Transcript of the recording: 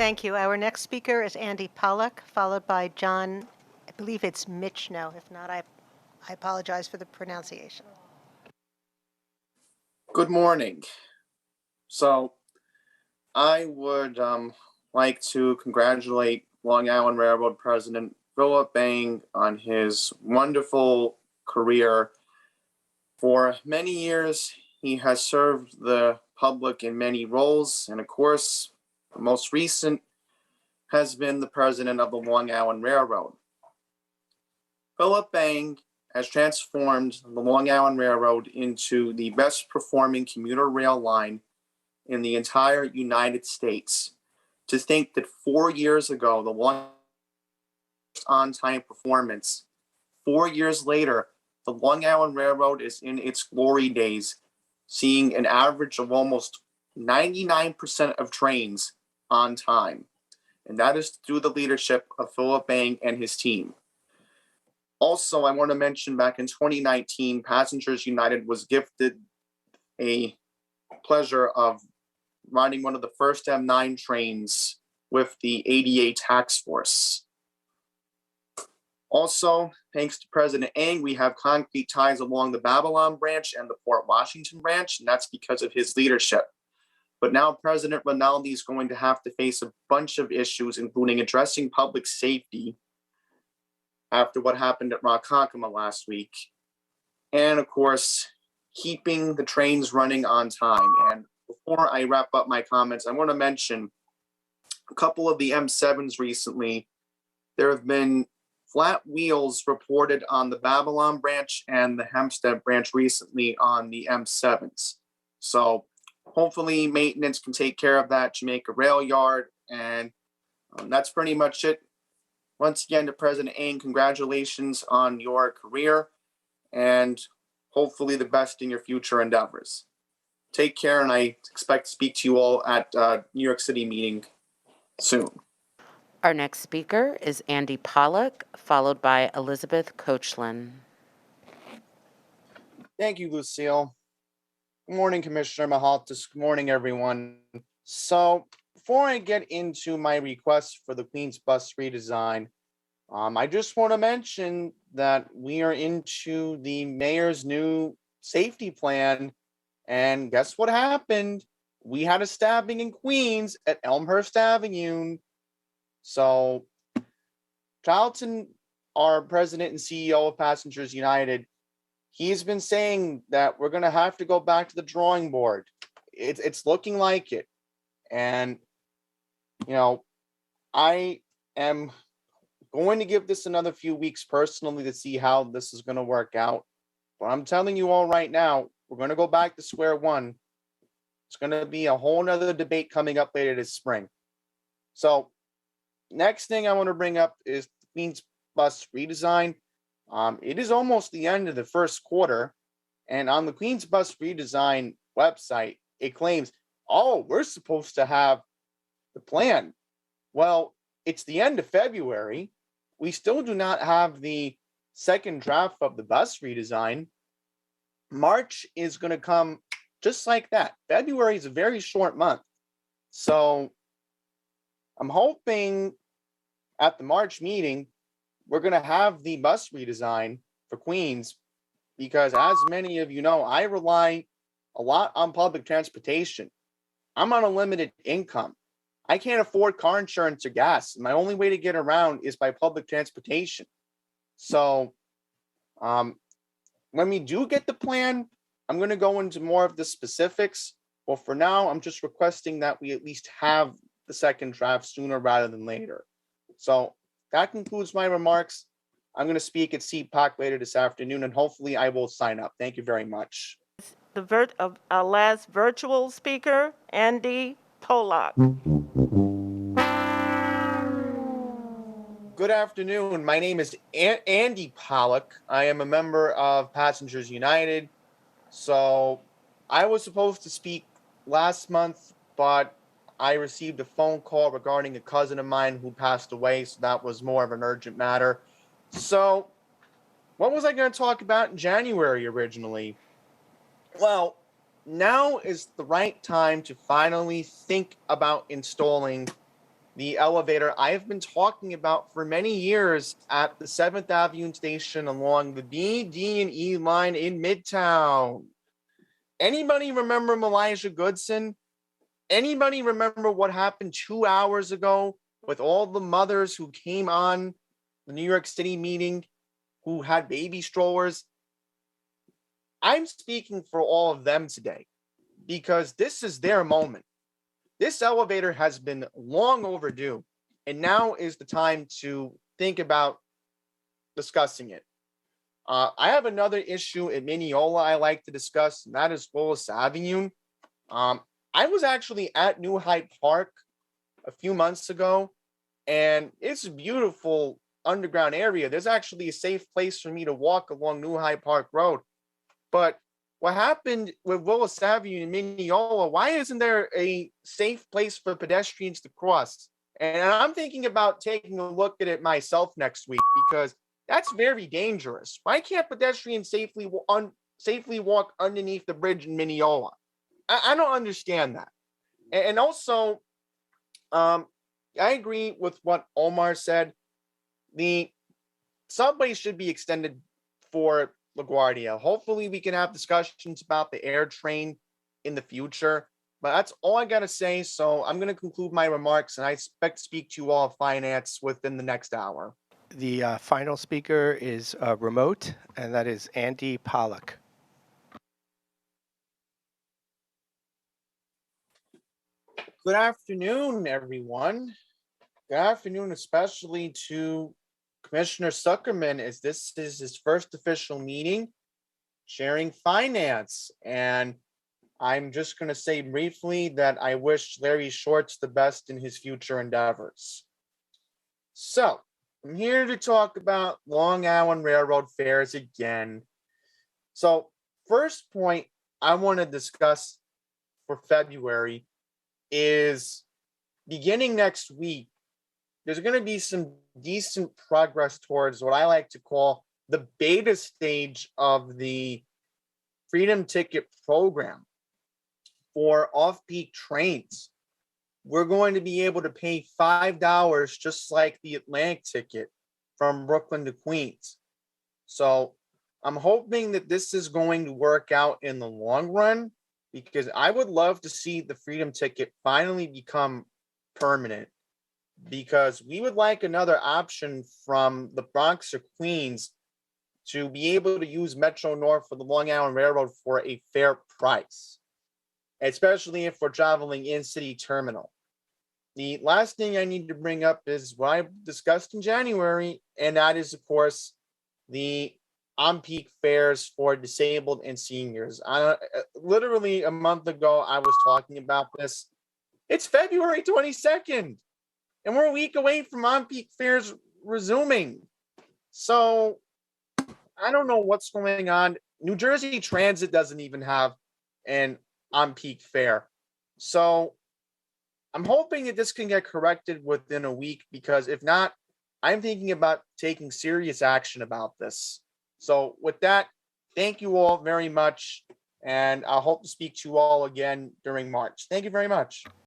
Thank you. Our next speaker is Andy Pollack, followed by John, I believe it's Michno. If not, I apologize for the pronunciation. Good morning. So I would like to congratulate Long Island Railroad President Philip Bang on his wonderful career. For many years, he has served the public in many roles, and of course, the most recent has been the president of the Long Island Railroad. Philip Bang has transformed the Long Island Railroad into the best performing commuter rail line in the entire United States. To think that 4 years ago, the longest on-time performance, 4 years later, the Long Island Railroad is in its glory days, seeing an average of almost 99% of trains on time. And that is through the leadership of Philip Bang and his team. Also, I want to mention back in 2019, Passengers United was gifted a pleasure of riding one of the first M9 trains with the ADA task force. Also, thanks to President Ang, we have concrete ties along the Babylon branch and the Port Washington branch, and that's because of his leadership. But now President Rinaldi is going to have to face a bunch of issues, including addressing public safety after what happened at Ronkonkoma last week, and of course, keeping the trains running on time. And before I wrap up my comments, I want to mention a couple of the M7s recently. There have been flat wheels reported on the Babylon branch and the Hempstead branch recently on the M7s. So hopefully maintenance can take care of that, Jamaica Rail Yard, and that's pretty much it. Once again, to President Ang, congratulations on your career and hopefully the best in your future endeavors. Take care, and I expect to speak to you all at New York City meeting soon. Our next speaker is Andy Pollack, followed by Elizabeth Coachland. Thank you, Lucille. Good morning, Commissioner Mahaltis. Good morning, everyone. So before I get into my request for the Queens bus redesign, I just want to mention that we are into the mayor's new safety plan. And guess what happened? We had a stabbing in Queens at Elmhurst Avenue. So Charlton, our president and CEO of Passengers United, he's been saying that we're going to have to go back to the drawing board. It's looking like it. And, you know, I am going to give this another few weeks personally to see how this is going to work out. But I'm telling you all right now, we're going to go back to square one. It's going to be a whole nother debate coming up later this spring. So next thing I want to bring up is the Queens bus redesign. It is almost the end of the first quarter. And on the Queens bus redesign website, it claims, oh, we're supposed to have the plan. Well, it's the end of February. We still do not have the second draft of the bus redesign. March is going to come just like that. February is a very short month. So I'm hoping at the March meeting, we're going to have the bus redesign for Queens because, as many of you know, I rely a lot on public transportation. I'm on a limited income. I can't afford car insurance or gas. My only way to get around is by public transportation. So when we do get the plan, I'm going to go into more of the specifics. Well, for now, I'm just requesting that we at least have the second draft sooner rather than later. So that concludes my remarks. I'm going to speak at CPOC later this afternoon, and hopefully I will sign up. Thank you very much. Our last virtual speaker, Andy Pollack. Good afternoon. My name is Andy Pollack. I am a member of Passengers United. So I was supposed to speak last month, but I received a phone call regarding a cousin of mine who passed away. So that was more of an urgent matter. So what was I going to talk about in January originally? Well, now is the right time to finally think about installing the elevator I have been talking about for many years at the 7th Avenue station along the B, D, and E line in Midtown. Anybody remember Elijah Goodson? Anybody remember what happened 2 hours ago with all the mothers who came on the New York City meeting who had baby strollers? I'm speaking for all of them today because this is their moment. This elevator has been long overdue, and now is the time to think about discussing it. I have another issue at Mineola I like to discuss, and that is Willis Avenue. I was actually at New Hyde Park a few months ago, and it's a beautiful underground area. There's actually a safe place for me to walk along New Hyde Park Road. But what happened with Willis Avenue and Mineola? Why isn't there a safe place for pedestrians to cross? And I'm thinking about taking a look at it myself next week because that's very dangerous. Why can't pedestrians safely walk underneath the bridge in Mineola? I don't understand that. And also, I agree with what Omar said. The subway should be extended for LaGuardia. Hopefully, we can have discussions about the air train in the future. But that's all I got to say. So I'm going to conclude my remarks, and I expect to speak to you all of finance within the next hour. The final speaker is remote, and that is Andy Pollock. Good afternoon, everyone. Good afternoon, especially to Commissioner Zuckerman, as this is his first official meeting sharing finance. And I'm just going to say briefly that I wish Larry Shorts the best in his future endeavors. So, I'm here to talk about Long Island Railroad fares again. So, first point I want to discuss for February is beginning next week, there's going to be some decent progress towards what I like to call the beta stage of the Freedom Ticket program for off-peak trains. We're going to be able to pay $5 just like the Atlantic ticket from Brooklyn to Queens. So I'm hoping that this is going to work out in the long run because I would love to see the Freedom Ticket finally become permanent, because we would like another option from the Bronx or Queens to be able to use Metro North for the Long Island Railroad for a fair price, especially if we're traveling in city terminal. The last thing I need to bring up is what I discussed in January, and that is, of course, the on-peak fares for disabled and seniors. Literally a month ago, I was talking about this. It's February 22nd, and we're a week away from on-peak fares resuming. So I don't know what's going on. New Jersey Transit doesn't even have an on-peak fare. So I'm hoping that this can get corrected within a week, because if not, I'm thinking about taking serious action about this. So with that, thank you all very much, and I hope to speak to you all again during March. Thank you very much.